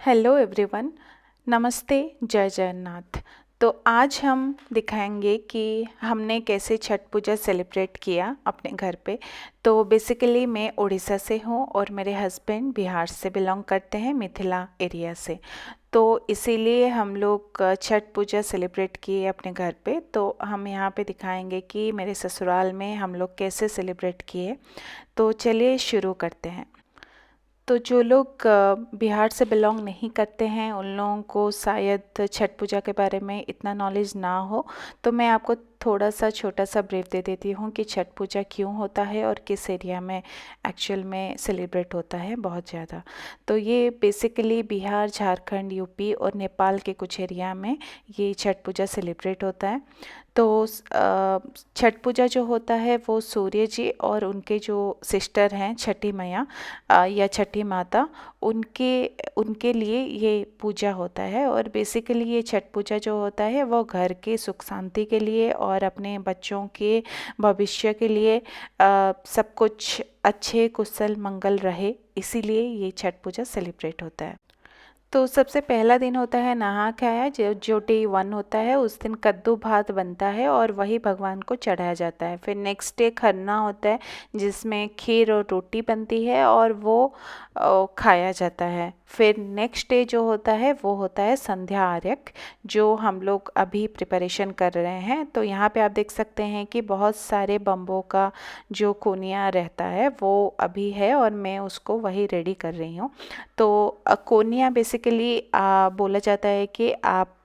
Hello everyone. नमस्ते। जय जगन्नाथ। तो आज हम दिखाएंगे कि हमने कैसे छठ पूजा सेलिब्रेट किया अपने घर पे। तो बेसिकली मैं उड़ीसा से हूँ और मेरे हस्बैंड बिहार से बिलोंग करते हैं, मिथिला एरिया से। तो इसीलिए हम लोग छठ पूजा सेलिब्रेट किए अपने घर पे। तो हम यहाँ पे दिखाएंगे कि मेरे ससुराल में हम लोग कैसे सेलिब्रेट किए। तो चलिए शुरू करते हैं। तो जो लोग बिहार से बिलोंग नहीं करते हैं उन लोगों को शायद छठ पूजा के बारे में इतना नॉलेज ना हो। तो मैं आपको थोड़ा सा छोटा सा ब्रीफ दे देती हूँ कि छठ पूजा क्यों होता है और किस एरिया में एक्चुअल में सेलिब्रेट होता है बहुत ज़्यादा। तो ये बेसिकली बिहार, झारखंड, यूपी और नेपाल के कुछ एरिया में ये छठ पूजा सेलिब्रेट होता है। तो छठ पूजा जो होता है वो सूर्य जी और उनके जो सिस्टर हैं छठी मैया या छठी माता, उनके उनके लिए ये पूजा होता है। और बेसिकली ये छठ पूजा जो होता है वो घर के सुख शांति के लिए और अपने बच्चों के भविष्य के लिए सब कुछ अच्छे कुशल मंगल रहे, इसीलिए ये छठ पूजा सेलिब्रेट होता है। तो सबसे पहला दिन होता है नहा खाया, जो डे 1 होता है। उस दिन कद्दू भात बनता है और वही भगवान को चढ़ाया जाता है। फिर नेक्स्ट डे खरना होता है जिसमें खीर और रोटी बनती है और वो खाया जाता है। फिर नेक्स्ट डे जो होता है वो होता है संध्या आर्घ्य, जो हम लोग अभी प्रिपरेशन कर रहे हैं। तो यहाँ पे आप देख सकते हैं कि बहुत सारे बम्बों का जो कोनिया रहता है वो अभी है और मैं उसको वही रेडी कर रही हूँ। तो कोनिया बेसिकली बोला जाता है कि आप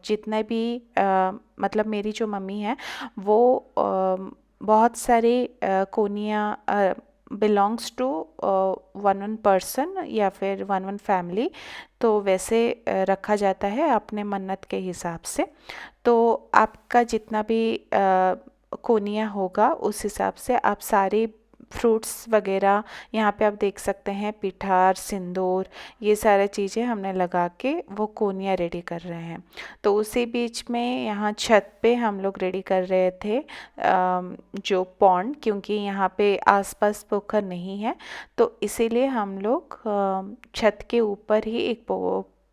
जितने भी मतलब मेरी जो मम्मी है वो बहुत सारे कोनिया belongs to one one person या फिर वन वन फैमिली। तो वैसे रखा जाता है अपने मन्नत के हिसाब से। तो आपका जितना भी कोनिया होगा उस हिसाब से आप सारे फ्रूट्स वगैरह, यहाँ पे आप देख सकते हैं पिठार, सिंदूर, ये सारी चीज़ें हमने लगा के वो कोनिया रेडी कर रहे हैं। तो उसी बीच में यहाँ छत पे हम लोग रेडी कर रहे थे जो पॉन्ड, क्योंकि यहाँ पे आसपास पोखर नहीं है। तो इसीलिए हम लोग छत के ऊपर ही एक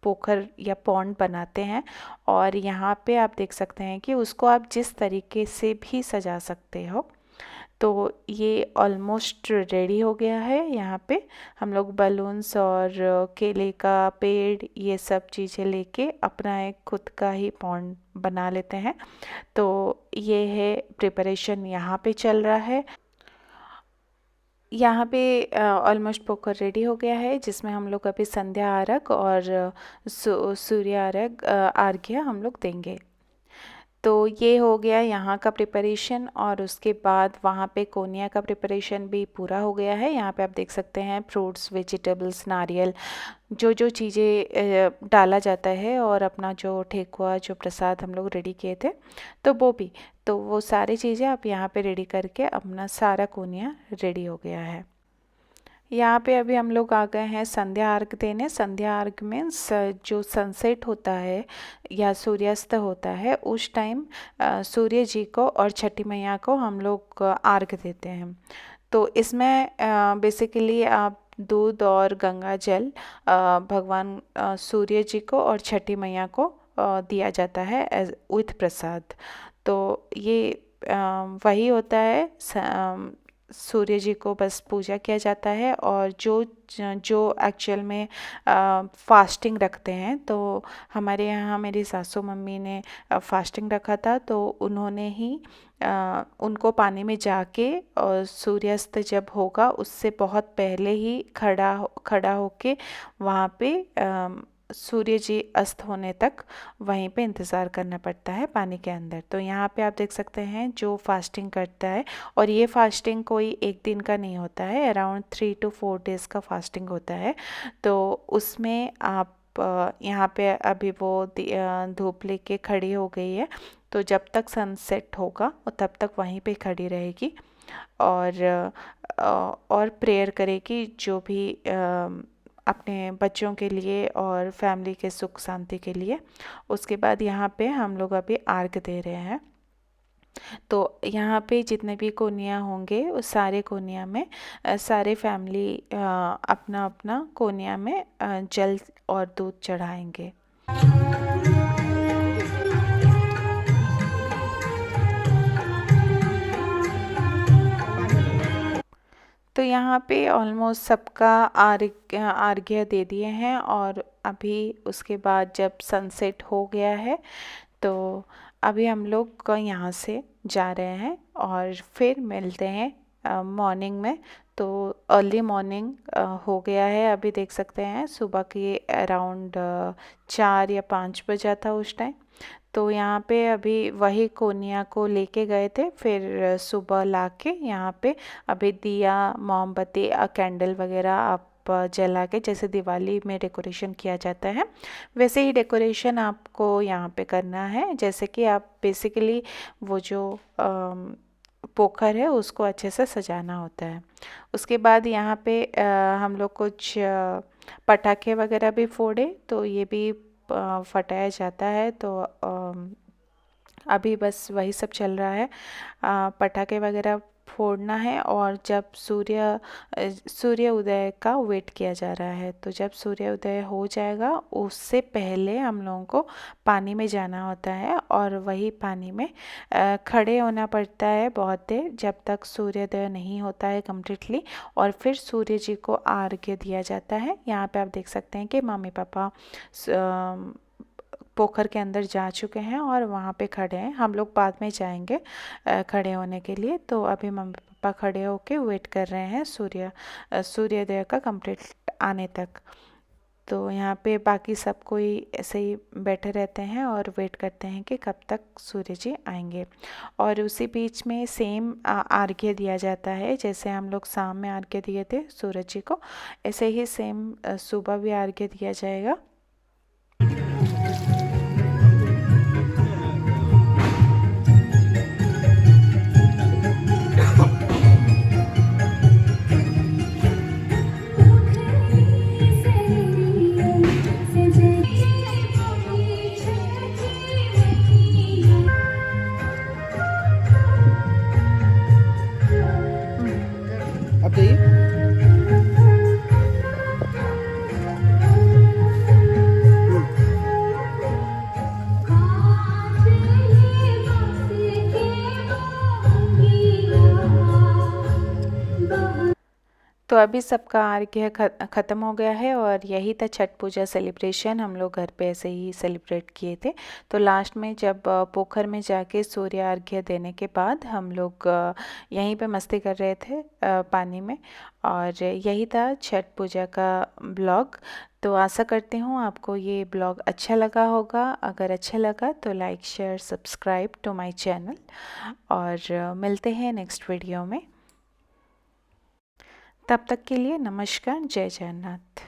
पोखर या पॉन्ड बनाते हैं। और यहाँ पे आप देख सकते हैं कि उसको आप जिस तरीके से भी सजा सकते हो। तो ये ऑलमोस्ट रेडी हो गया है। यहाँ पे हम लोग बलून्स और केले का पेड़ ये सब चीज़ें लेके अपना एक खुद का ही पॉन्ड बना लेते हैं। तो ये है प्रिपरेशन यहाँ पे चल रहा है। यहाँ पे ऑलमोस्ट पोखर रेडी हो गया है जिसमें हम लोग अभी संध्या आरग और सूर्य आरग अर्घ्य हम लोग देंगे। तो ये हो गया यहाँ का प्रिपरेशन और उसके बाद वहाँ पे कोनिया का प्रिपरेशन भी पूरा हो गया है। यहाँ पे आप देख सकते हैं फ्रूट्स, वेजिटेबल्स, नारियल, जो जो चीज़ें डाला जाता है और अपना जो ठेकुआ, जो प्रसाद हम लोग रेडी किए थे तो वो भी, तो वो सारी चीज़ें आप यहाँ पे रेडी करके अपना सारा कोनिया रेडी हो गया है। यहाँ पे अभी हम लोग आ गए हैं संध्या अर्घ देने। संध्या अर्घ में जो सनसेट होता है या सूर्यास्त होता है उस टाइम सूर्य जी को और छठी मैया को हम लोग अर्घ देते हैं। तो इसमें बेसिकली आप दूध और गंगा जल भगवान सूर्य जी को और छठी मैया को दिया जाता है एज विथ प्रसाद। तो ये वही होता है, सूर्य जी को बस पूजा किया जाता है। और जो जो एक्चुअल में फास्टिंग रखते हैं, तो हमारे यहाँ मेरी सासू मम्मी ने फास्टिंग रखा था तो उन्होंने ही उनको पानी में जाके और सूर्यास्त जब होगा उससे बहुत पहले ही खड़ा होके वहाँ पे सूर्य जी अस्त होने तक वहीं पे इंतज़ार करना पड़ता है पानी के अंदर। तो यहाँ पे आप देख सकते हैं जो फास्टिंग करता है, और ये फास्टिंग कोई एक दिन का नहीं होता है, अराउंड 3 to 4 डेज़ का फास्टिंग होता है। तो उसमें आप यहाँ पे अभी वो धूप लेके खड़ी हो गई है। तो जब तक सनसेट होगा और तब तक वहीं पे खड़ी रहेगी और प्रेयर करेगी, जो भी अपने बच्चों के लिए और फैमिली के सुख शांति के लिए। उसके बाद यहाँ पे हम लोग अभी अर्घ दे रहे हैं। तो यहाँ पे जितने भी कोनिया होंगे उस सारे कोनिया में सारे फैमिली अपना अपना कोनिया में जल और दूध चढ़ाएंगे। तो यहाँ पे ऑलमोस्ट सबका अर्घ्य दे दिए हैं और अभी उसके बाद जब सनसेट हो गया है तो अभी हम लोग यहाँ से जा रहे हैं और फिर मिलते हैं मॉर्निंग में। तो अर्ली मॉर्निंग हो गया है, अभी देख सकते हैं सुबह के अराउंड 4 या 5 बजा था उस टाइम। तो यहाँ पे अभी वही कोनिया को लेके गए थे, फिर सुबह लाके यहाँ पे अभी दिया मोमबत्ती कैंडल वगैरह आप जला के जैसे दिवाली में डेकोरेशन किया जाता है वैसे ही डेकोरेशन आपको यहाँ पे करना है। जैसे कि आप बेसिकली वो जो पोखर है उसको अच्छे से सजाना होता है। उसके बाद यहाँ पे हम लोग कुछ पटाखे वगैरह भी फोड़े, तो ये भी फटाया जाता है। तो अभी बस वही सब चल रहा है, पटाखे वगैरह फोड़ना है और जब सूर्य उदय का वेट किया जा रहा है। तो जब सूर्य उदय हो जाएगा उससे पहले हम लोगों को पानी में जाना होता है और वही पानी में खड़े होना पड़ता है बहुत देर जब तक सूर्योदय नहीं होता है कम्प्लीटली, और फिर सूर्य जी को अर्घ्य दिया जाता है। यहाँ पे आप देख सकते हैं कि मम्मी पापा पोखर के अंदर जा चुके हैं और वहाँ पे खड़े हैं। हम लोग बाद में जाएंगे खड़े होने के लिए। तो अभी मम्मी पापा खड़े होके वेट कर रहे हैं सूर्योदय का कंप्लीट आने तक। तो यहाँ पे बाकी सब कोई ऐसे ही बैठे रहते हैं और वेट करते हैं कि कब तक सूर्य जी आएंगे। और उसी बीच में सेम अर्घ्य दिया जाता है, जैसे हम लोग शाम में अर्घ्य दिए थे सूरज जी को, ऐसे ही सेम सुबह भी अर्घ्य दिया जाएगा। अब जाइए। तो अभी सबका अर्घ्य ख़त्म हो गया है और यही था छठ पूजा सेलिब्रेशन। हम लोग घर पे ऐसे ही सेलिब्रेट किए थे। तो लास्ट में जब पोखर में जाके सूर्य अर्घ्य देने के बाद हम लोग यहीं पे मस्ती कर रहे थे पानी में। और यही था छठ पूजा का ब्लॉग। तो आशा करती हूँ आपको ये ब्लॉग अच्छा लगा होगा। अगर अच्छा लगा तो like share subscribe to my channel, और मिलते हैं नेक्स्ट वीडियो में। तब तक के लिए नमस्कार, जय जगन्नाथ।